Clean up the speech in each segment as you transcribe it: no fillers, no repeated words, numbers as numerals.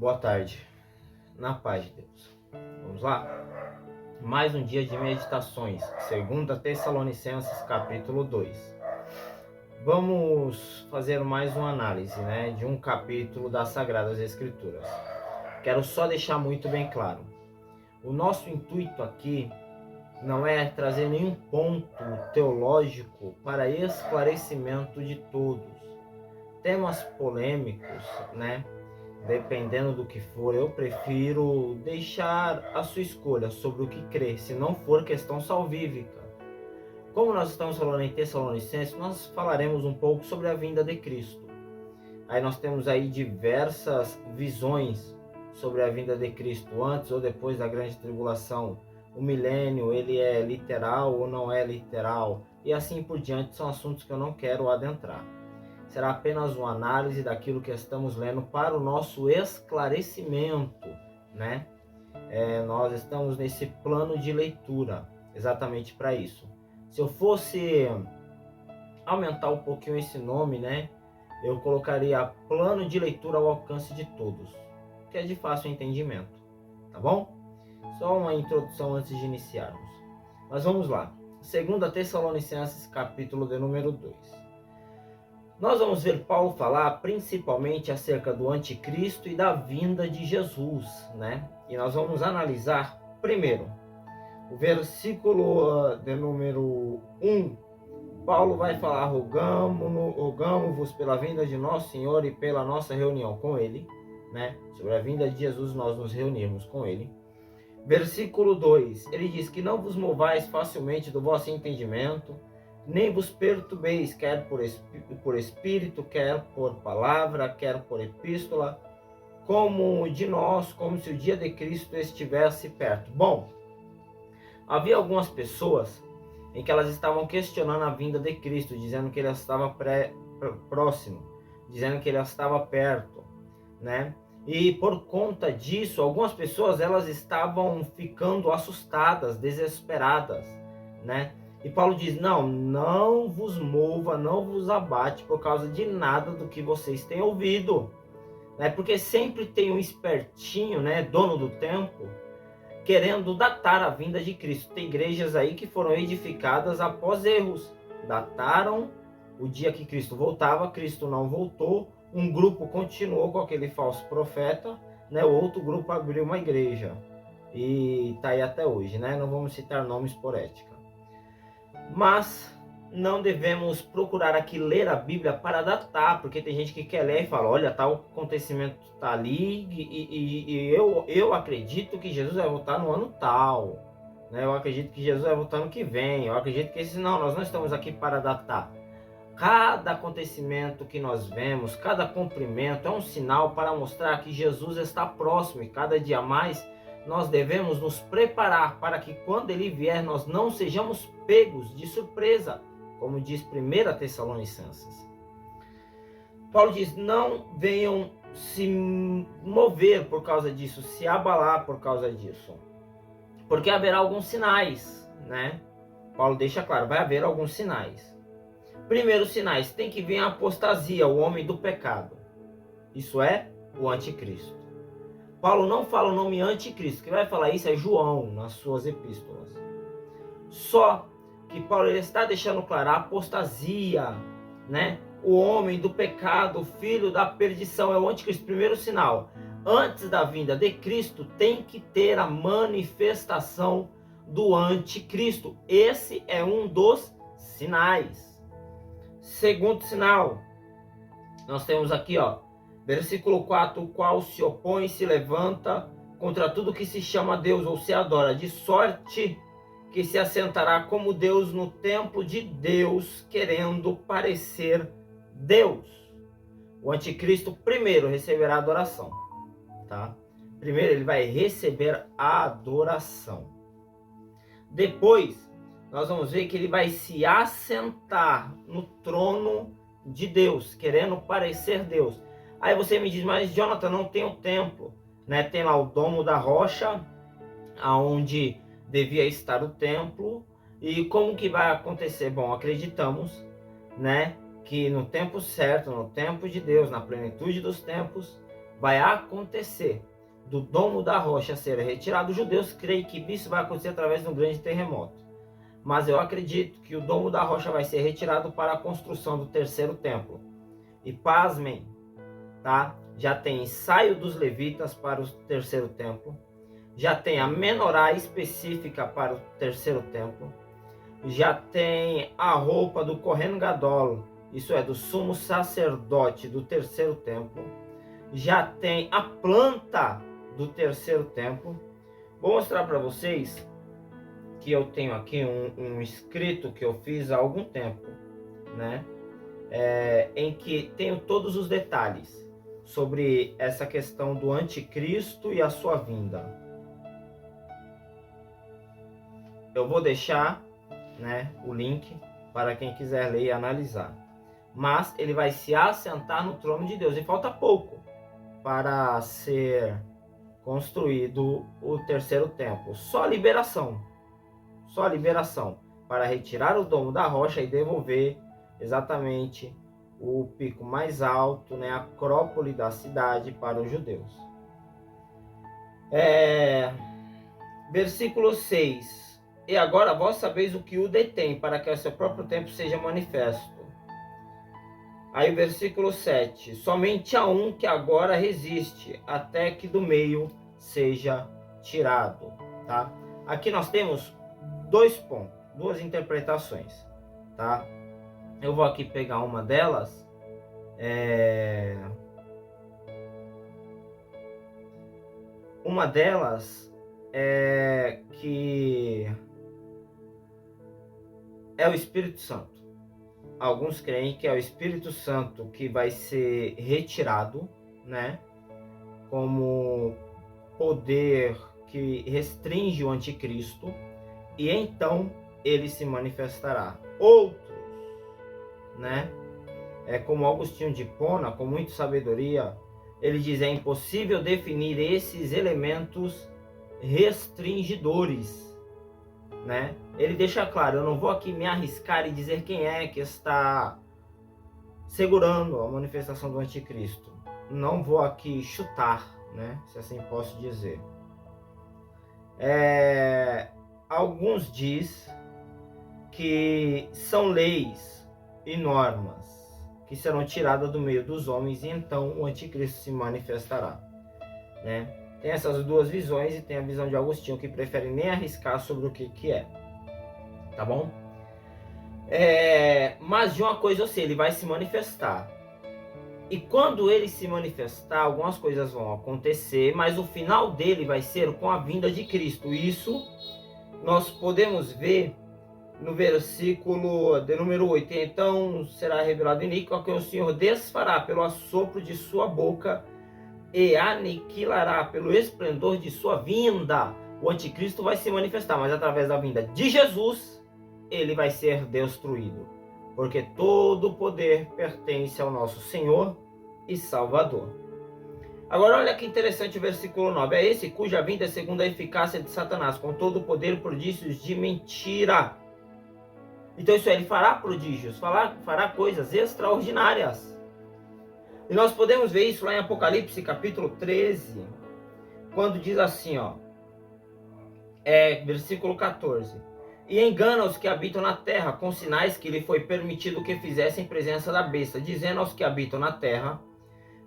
Boa tarde, na paz de Deus. Vamos lá? Mais um dia de meditações, 2 Tessalonicenses capítulo 2. Vamos fazer mais uma análise, de um capítulo das Sagradas Escrituras. Quero só deixar muito bem claro, o nosso intuito aqui não é trazer nenhum ponto teológico para esclarecimento de todos. Temas polêmicos, dependendo do que for, eu prefiro deixar a sua escolha sobre o que crer, se não for questão salvífica. Como nós estamos falando em Tessalonicenses, nós falaremos um pouco sobre a vinda de Cristo. Aí nós temos aí diversas visões sobre a vinda de Cristo, antes ou depois da grande tribulação. O milênio, ele é literal ou não é literal? E assim por diante, são assuntos que eu não quero adentrar. Será apenas uma análise daquilo que estamos lendo para o nosso esclarecimento, Nós estamos nesse plano de leitura, exatamente para isso. Se eu fosse aumentar um pouquinho esse nome, eu colocaria plano de leitura ao alcance de todos, que é de fácil entendimento, tá bom? Só uma introdução antes de iniciarmos. Mas vamos lá. 2 Tessalonicenses, capítulo de número 2. Nós vamos ver Paulo falar principalmente acerca do anticristo e da vinda de Jesus, E nós vamos analisar primeiro o versículo de número 1. Paulo vai falar: rogamo-vos pela vinda de nosso Senhor e pela nossa reunião com Ele, Sobre a vinda de Jesus, nós nos reunirmos com Ele. Versículo 2, ele diz que não vos movais facilmente do vosso entendimento, nem vos perturbeis, quer por espírito, quer por palavra, quer por epístola, como de nós, como se o dia de Cristo estivesse perto. Bom, havia algumas pessoas em que elas estavam questionando a vinda de Cristo, dizendo que ele estava próximo, dizendo que ele estava perto, E por conta disso, algumas pessoas elas estavam ficando assustadas, desesperadas, E Paulo diz: não vos mova, não vos abate por causa de nada do que vocês têm ouvido, Porque sempre tem um espertinho, dono do tempo, querendo datar a vinda de Cristo. Tem igrejas aí que foram edificadas após erros, dataram o dia que Cristo voltava, Cristo não voltou, um grupo continuou com aquele falso profeta, O outro grupo abriu uma igreja e está aí até hoje, Não vamos citar nomes por ética. Mas não devemos procurar aqui ler a Bíblia para datar, porque tem gente que quer ler e fala: olha, tal acontecimento está ali e eu acredito que Jesus vai voltar no ano tal, Eu acredito que Jesus vai voltar no que vem, eu acredito que não, nós não estamos aqui para datar. Cada acontecimento que nós vemos, cada cumprimento é um sinal para mostrar que Jesus está próximo, e cada dia mais nós devemos nos preparar para que quando ele vier nós não sejamos pegos de surpresa, como diz 1 Tessalonicenses. Paulo diz: não venham se mover por causa disso, se abalar por causa disso, porque haverá alguns sinais, Paulo deixa claro, vai haver alguns sinais. Primeiros sinais, tem que vir a apostasia, o homem do pecado. Isso é o anticristo. Paulo não fala o nome anticristo, quem vai falar isso é João, nas suas epístolas. Só que Paulo ele está deixando claro a apostasia, O homem do pecado, o filho da perdição, é o anticristo. Primeiro sinal, antes da vinda de Cristo, tem que ter a manifestação do anticristo. Esse é um dos sinais. Segundo sinal, nós temos aqui, versículo 4, o qual se opõe e se levanta contra tudo que se chama Deus ou se adora, de sorte que se assentará como Deus no templo de Deus, querendo parecer Deus. O anticristo primeiro receberá adoração, Primeiro ele vai receber a adoração. Depois, nós vamos ver que ele vai se assentar no trono de Deus, querendo parecer Deus. Aí você me diz: mas Jonathan, não tem o templo, Tem lá o domo da rocha, aonde devia estar o templo. E como que vai acontecer? Bom, acreditamos, que no tempo certo, no tempo de Deus, na plenitude dos tempos, vai acontecer do domo da rocha ser retirado, os judeus creem que isso vai acontecer através de um grande terremoto. Mas eu acredito que o domo da rocha vai ser retirado para a construção do terceiro templo. E pasmem, tá? Já tem ensaio dos levitas para o terceiro templo, já tem a menorá específica para o terceiro templo, já tem a roupa do Kohen Gadol, isso é, do sumo sacerdote do terceiro templo, já tem a planta do terceiro templo. Vou mostrar para vocês que eu tenho aqui um escrito que eu fiz há algum tempo, né? Em que tenho todos os detalhes sobre essa questão do anticristo e a sua vinda. Eu vou deixar, né, o link para quem quiser ler e analisar. Mas ele vai se assentar no trono de Deus. E falta pouco para ser construído o terceiro templo. Só liberação para retirar o domo da rocha e devolver exatamente o pico mais alto, né, a acrópole da cidade para os judeus. Versículo 6. E agora vós sabeis o que o detém, para que a seu próprio tempo seja manifesto. Aí o versículo 7. Somente há um que agora resiste, até que do meio seja tirado. Tá? Aqui nós temos 2 pontos, 2 interpretações. Tá? Eu vou aqui pegar uma delas. Uma delas é que é o Espírito Santo. Alguns creem que é o Espírito Santo que vai ser retirado, né? Como poder que restringe o anticristo, e então ele se manifestará. Outros, né? Como Agostinho de Hipona, com muita sabedoria, ele diz: é impossível definir esses elementos restringidores, né? Ele deixa claro, eu não vou aqui me arriscar e dizer quem é que está segurando a manifestação do anticristo. Não vou aqui chutar, né? Se assim posso dizer. Alguns diz que são leis e normas que serão tiradas do meio dos homens, e então o anticristo se manifestará, né? Tem essas 2 visões, e tem a visão de Agostinho, que prefere nem arriscar sobre o que é. Tá bom? Mas de uma coisa eu sei, ele vai se manifestar. E quando ele se manifestar, algumas coisas vão acontecer, mas o final dele vai ser com a vinda de Cristo. Isso nós podemos ver no versículo de número 8. Então será revelado iníquo, que o Senhor desfará pelo assopro de sua boca e aniquilará pelo esplendor de sua vinda. O anticristo vai se manifestar, mas através da vinda de Jesus, ele vai ser destruído. Porque todo o poder pertence ao nosso Senhor e Salvador. Agora olha que interessante o versículo 9. É esse cuja vinda é segundo a eficácia de Satanás, com todo o poder e prodígios de mentira. Então isso é, ele fará prodígios, fará coisas extraordinárias. E nós podemos ver isso lá em Apocalipse capítulo 13, quando diz assim, versículo 14. E engana os que habitam na terra com sinais que lhe foi permitido que fizessem em presença da besta, dizendo aos que habitam na terra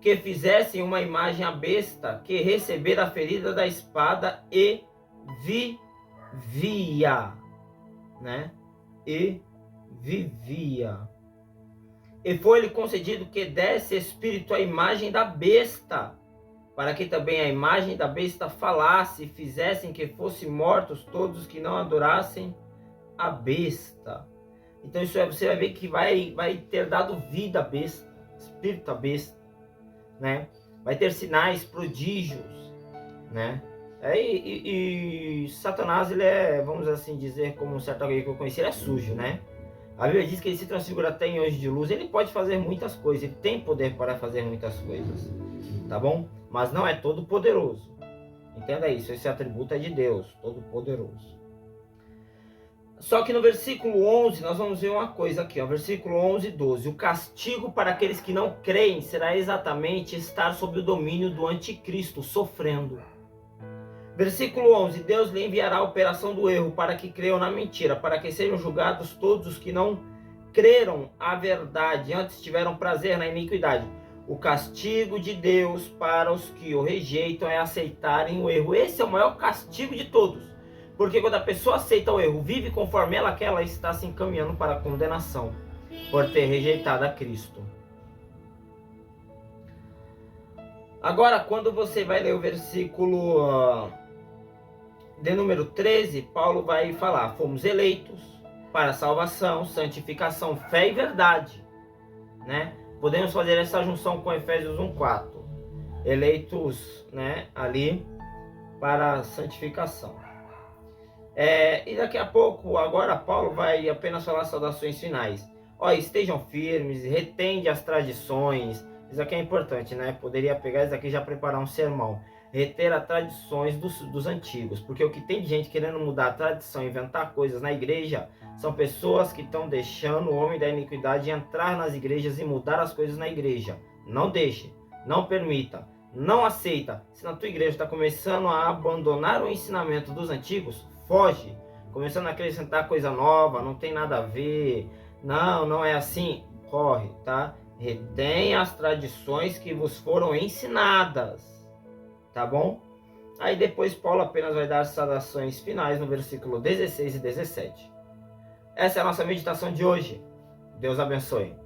que fizessem uma imagem à besta que recebera a ferida da espada e vivia, né? E vivia. E foi-lhe concedido que desse espírito à imagem da besta, para que também a imagem da besta falasse e fizessem que fossem mortos todos que não adorassem a besta. Então isso você vai ver que vai ter dado vida à besta, espírito à besta, né? Vai ter sinais, prodígios, né? E Satanás, ele vamos assim dizer, como um certo alguém que eu conheci, ele é sujo, né? A Bíblia diz que ele se transfigura até em anjo de luz. Ele pode fazer muitas coisas, ele tem poder para fazer muitas coisas, tá bom? Mas não é todo poderoso. Entenda isso, esse atributo é de Deus, todo poderoso. Só que no versículo 11, nós vamos ver uma coisa aqui, ó, versículo 11 e 12. O castigo para aqueles que não creem será exatamente estar sob o domínio do anticristo, sofrendo. Versículo 11. Deus lhe enviará a operação do erro para que creiam na mentira, para que sejam julgados todos os que não creram a verdade, antes tiveram prazer na iniquidade. O castigo de Deus para os que o rejeitam é aceitarem o erro. Esse é o maior castigo de todos. Porque quando a pessoa aceita o erro, vive conforme ela quer, ela está se encaminhando para a condenação, por ter rejeitado a Cristo. Agora, quando você vai ler o versículo de número 13, Paulo vai falar: fomos eleitos para salvação, santificação, fé e verdade, né? Podemos fazer essa junção com Efésios 1:4. Eleitos, né, ali para santificação. E daqui a pouco, agora Paulo vai apenas falar saudações finais. Estejam firmes, retende as tradições. Isso aqui é importante, né? Poderia pegar isso aqui e já preparar um sermão. Reter as tradições dos antigos. Porque o que tem de gente querendo mudar a tradição, inventar coisas na igreja, são pessoas que estão deixando o homem da iniquidade entrar nas igrejas e mudar as coisas na igreja. Não deixe, não permita, não aceita. Se na tua igreja está começando a abandonar o ensinamento dos antigos, foge. Começando a acrescentar coisa nova, não tem nada a ver. Não é assim. Corre, tá? Retém as tradições que vos foram ensinadas. Tá bom? Aí depois Paulo apenas vai dar as saudações finais no versículo 16 e 17. Essa é a nossa meditação de hoje. Deus abençoe.